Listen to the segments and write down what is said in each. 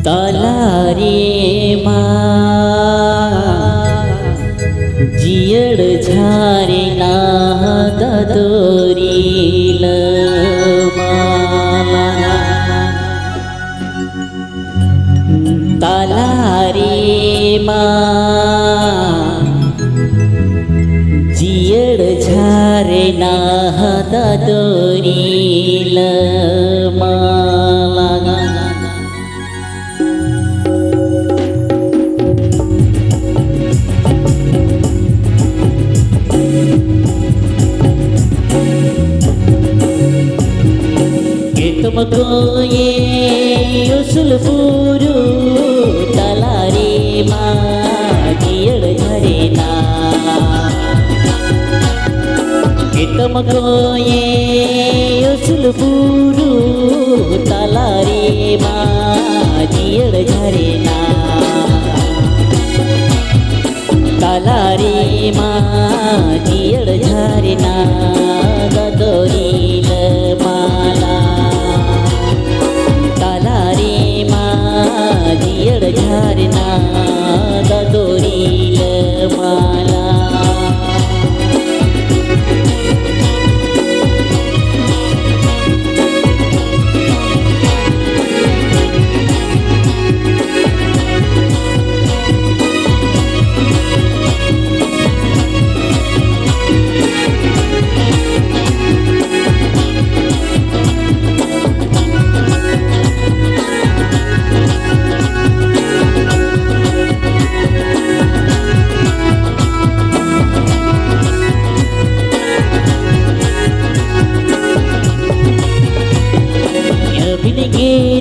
तलारी जियड़ झारे ना ददोरी तलारी जियड़ झारे ना ददोरी तुमको ये उसल पूरू तलारी जियड़ झरे ना तुमको ये उसल पूरू तलारी जियड़ झरे ना तलारी जियड़ झरे ना गदोरी माला जियड़ झरना ददोरी माला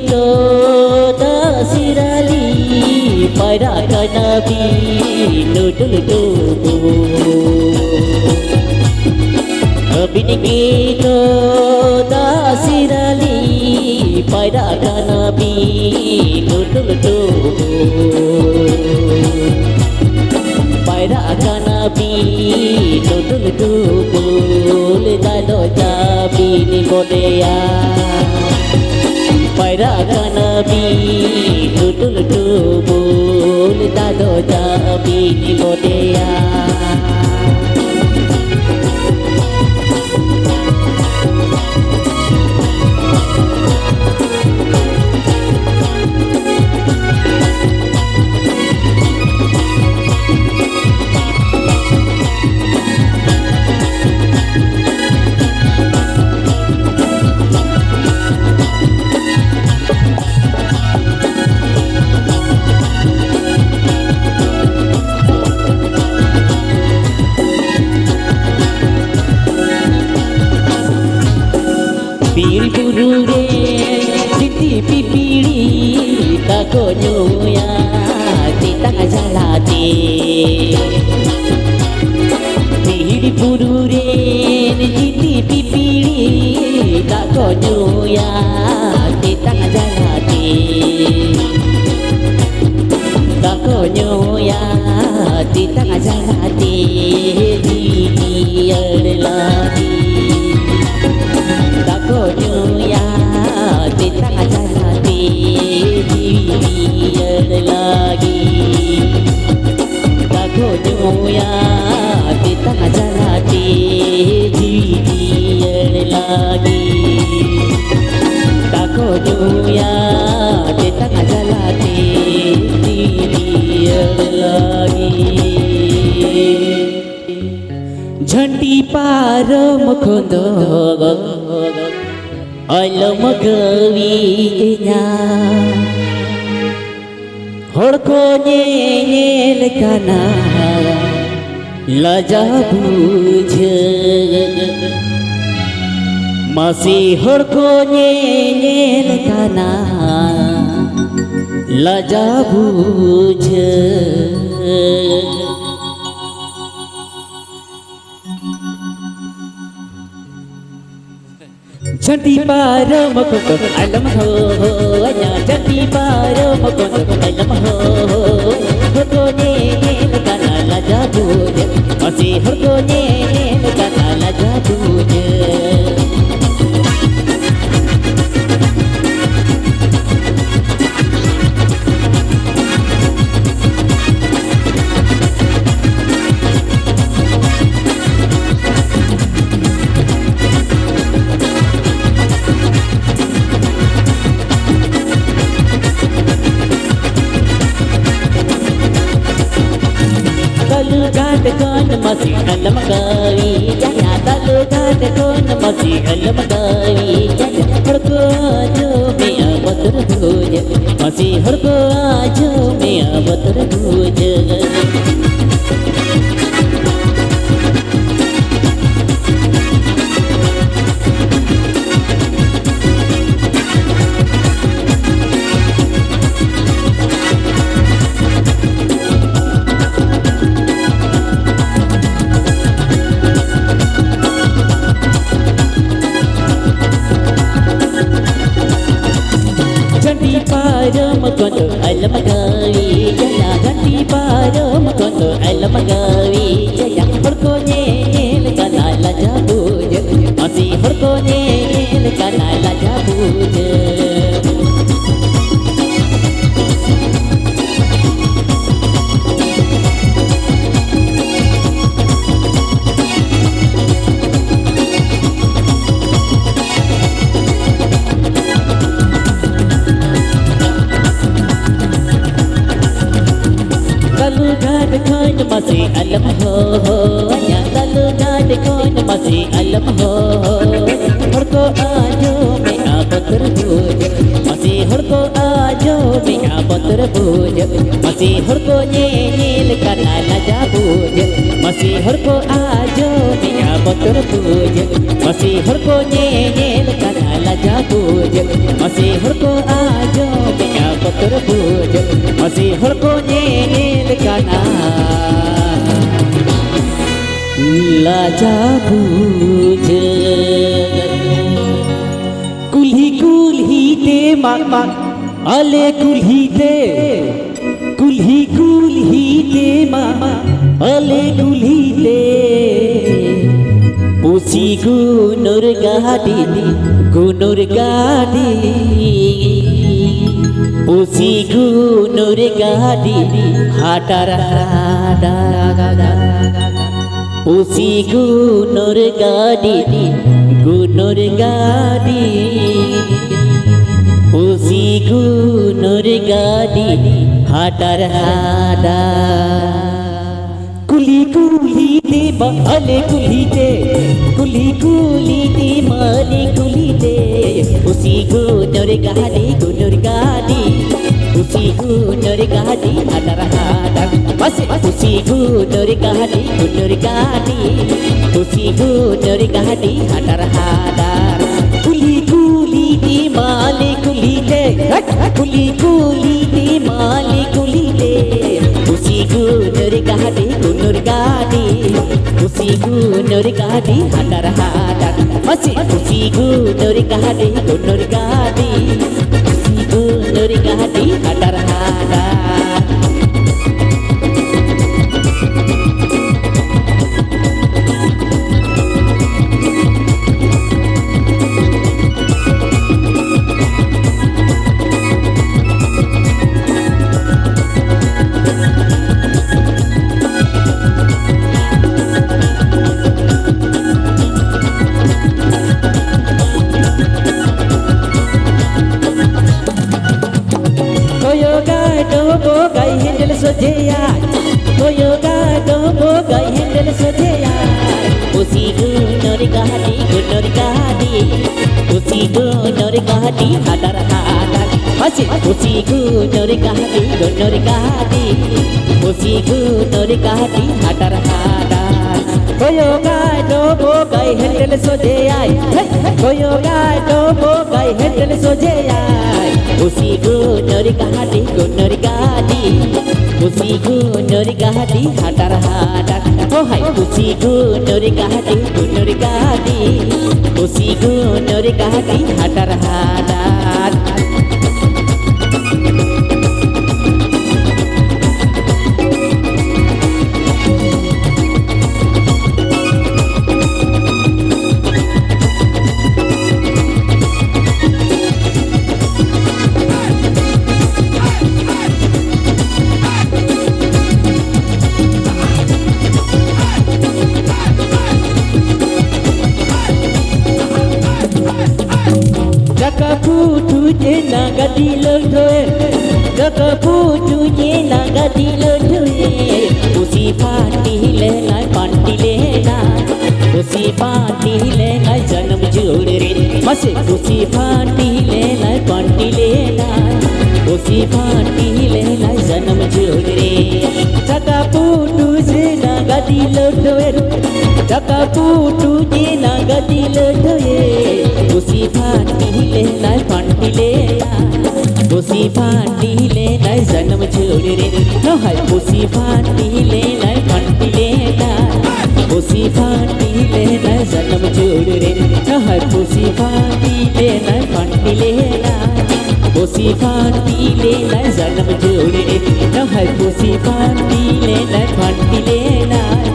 तो दसिराली पैरा कनबी नुडुल डुबो अबिन गीतो दसिराली पैरा कनबी नुडुल डुबो पैरा कनबी नुडुल डुबो दादो जाबी निबोदेया पैरा कनबी टुटुल टुबुल दादो जाबी निबोदेया पीर गुरु रे सिद्धि पिपीड़ी ताको न्यूया तितंग जलाते पीर गुरु रे सिद्धि पिपीड़ी ताको न्यूया तितंग जलाते ताको न्यूया तितंग जलाते जियड़ लाती न्यूया तितंग जलाते जियड़ लागी ताको न्यूया तितंग जलाते जियड़ लागी ताको न्यूया तितंग जलाते जियड़ लागी झंडी पार मुखुंदो अलम गवीना हड़को नेल काना लजा बुझ मासी हड़को नेल काना लजा बुझ झंडी पारो मको अलम हो अया झंडी पारो मको अलम हो को ने लगाना लजा बूझ मसी हर को ने लगाना लजा बूझ makondo alam gawi jaya ganti paro makondo alam gawi jaya horko nyel kana la jabuj masih horko nyel kana la jabuj masih alam ho nya lalu nade kon masih alam ho horko ajo me abot terbuj masih horko ajo me abot terbuj masih horko nyel kana la jabuj masih horko ajo me abot terbuj masih horko nyel kana la jabuj masih horko ajo me abot terbuj masih horko nyel kana लाजाबुज कुल्ही कुल्ही ते मांग मांग अले कुल्ही ते मांग अले कुल्ही ते pussy गुनुर गाडी pussy गुनुर गाडी हाटार हाडा उसी गुनुर गाडी उसी गुनुर गाडी हाटार हाडा कुली कुली ते माले कुली ते माले कुली ते उसी गुनुर गाडी उसी गुनुर गाडी हाटार हाडा उसी गुनुर गाडी उसी गुनुर गाडी हाटार हाडार कुली कुली दी माले कुली ते माले कुली ते उसी गुनुर गाडी उसी गुनुर गाडी हाटार हाडार उसी गुनुर गाडी उसी गुनुर गाडी हाटार हाडार उसी गुनुर गाडी उसी गुनुर गाडी हाटार हाडार उसी गुनुर गाडी उसी गुनुर गाडी हाटार हाडार कोयो गाडो बो गाय हैंडल सोजे आय कोयो गाडो बो गाय हैंडल सोजे आय उसी गुनुर गाडी उसी गुनुर गाडी हाटार हाडार ओ हाय उसी गुनुर गाडी उसी गुनुर गाडी हाटार हाडार Putunya nagadi lodoe, jaga putunya nagadi lodoe. Usi pati lenai panti lenai, usi pati lenai janam jodre. Masih usi pati lenai panti lenai, usi pati lenai janam jodre. Jaga putunya nagadi lodoe, jaga putunya nagadi lodoe. उसी फाटी ले नाय फाटी ले उसी फाटी ले नाय जन्म छोड़ रे नो हाय उसी फाटी ले नाय फाटी ले उसी फाटी ले नाय जन्म छोड़ रे नो हाय उसी फाटी ले नाय फाटी ले उसी pusi panti le nai sanam jode no hai pusi panti le nai panti le nai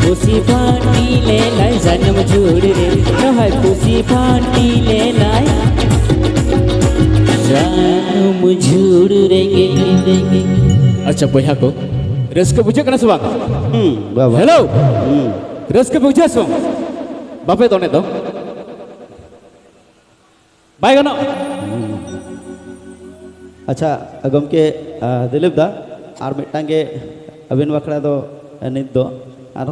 pusi panti le nai sanam jode no hai pusi panti le nai sanam jode अच्छा boya ko raska bujha kana subang baba hello raska bujha so bape tone to bai gano अच्छा गमके दिलीप दा और मिटांगे अबिन बखरा दो नित दो और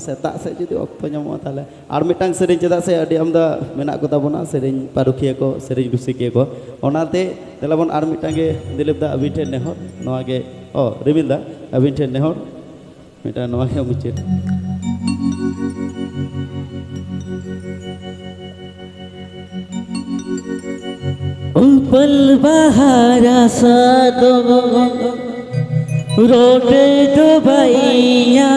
सेता से जुदी अक्तो नामो ताले और मिटांग सेरिन चदा से अडी आमदा मेना को ताबोना सेरिन पारुखिया को सेरिन रुसिकिया को ओनाते देलाबन और मिटांगे दिलीप दा अबिन ठेन नेहर नोआगे ओ रिमिल दा अबिन ठेन नेहर मिटा नोआगे मुचे उपल बहारा सादो रोटे दो बाइया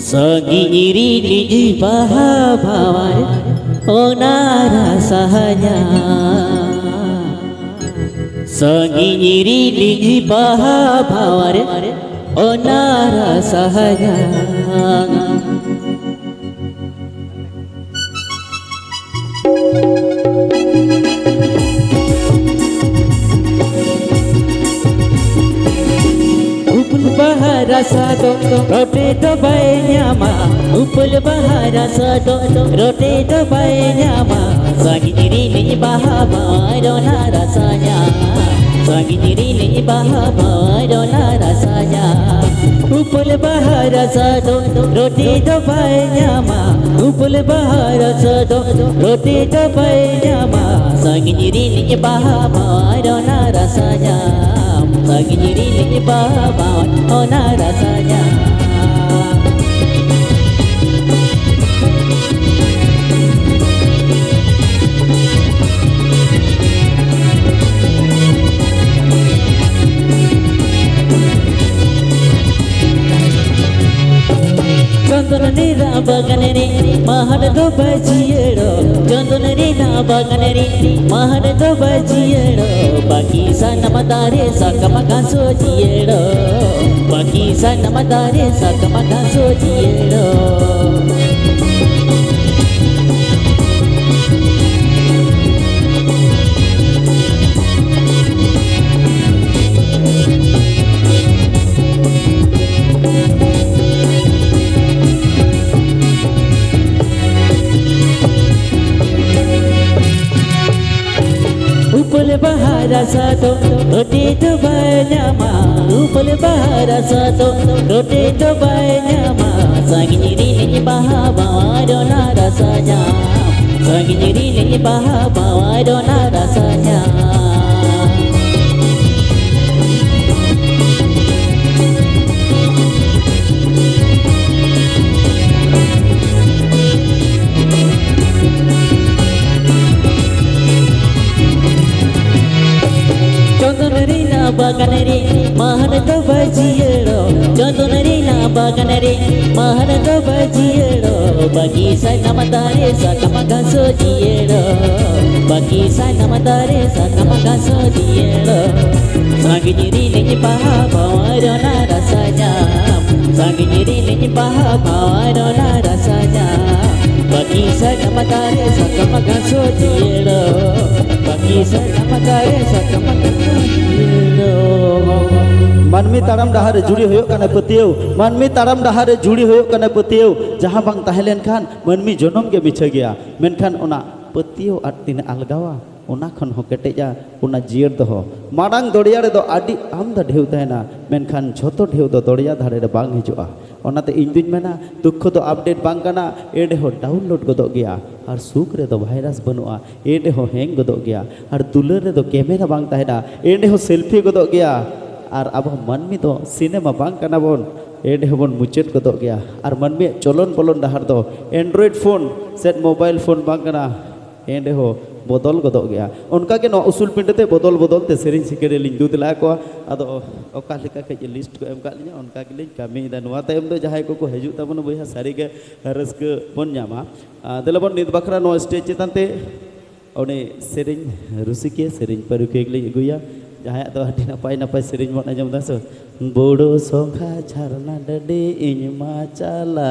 सगिरी निजी बहा भावर ओनारा सहजा सगिरी निजी बहा भावर ओनारा सहजा bahara sado rote to bayama upul bahara sado rote to bayama sagiri ni bahama rona rasanya sagiri ni bahama rona rasanya upul bahara sado rote to bayama upul bahara sado rote to bayama sagiri ni bahama rona rasanya sagiri ni bahama ona rasanya Jondonari na baganari mahar do bajiyero Jondonari na baganari mahar do bajiyero Baki sa namadare sa kamaga sojiyero Baki sa namadare sa kamaga sojiyero upul bahara sado rote to bayama upul bahara sado rote to bayama sagiri ni bahama rona rasanya sagiri ni bahama rona rasanya Jondonari na baganari mahar do bajiyero Jondonari na baganari mahar do bajiyero Bagi sa namadare sa kamaga sojiyero Bagi sa namadare sa kamaga sojiyero Sagiri ni bahama rona rasanya Sagiri ni bahama rona rasanya Bagi sa namadare sa kamaga sojiyero Bagi sa namadare sa kamaga मानमी Taram Dahare जुड़ी होयो कने पतियो मानमी ताराम डहारे जुड़ी होयो कने पतियो जहां बांग ताहेलेन खान मानमी जनम के मिछे गया मेनखान ओना पतियो आटिन अलगावा ओना खन हो केटेजा ओना जियर दो मारांग दड़िया रे दो आडी आम द ढेउ तहना मेनखान झोतो ढेउ दो दड़िया धारे रे बांग हिजुआ ओनाते इन दुñ मेना दुख दो अपडेट बांग कना एडे हो डाउनलोड गदो गया और सुख रे दो भाइरस बनुआ एडे हो हैंग गदो गया और दुलर रे दो कैमरा बांग तहना एडे हो सेल्फी गदो गया और अब मनमी तो सिनेमा बांग कना बोन एडे होबन मुचेत गदो गया और मनमी चलन बोलन डहार दो Android phone set mobile phone बांग कना एंडे हो बदल गदो गया उनका के नो उसूल पिंडते बदल बदल ते सेरिन सिकेरे लिंग दुतला को अदो ओका लेका के लिस्ट को एम का लिया उनका के लिंग कामी दा नवा तायम दो जहाय को हेजु तबन बया सारी के रस्क बन जामा देलबन नित बखरा नो स्टेज चितानते उन्हें सेरिंग रुसिके सेरिंग परुके गली गुया जहाँ तो हटी नपाई नपाई सेरिंग मन आजम दासो बोडो सोखा झरना डडे इन मा चला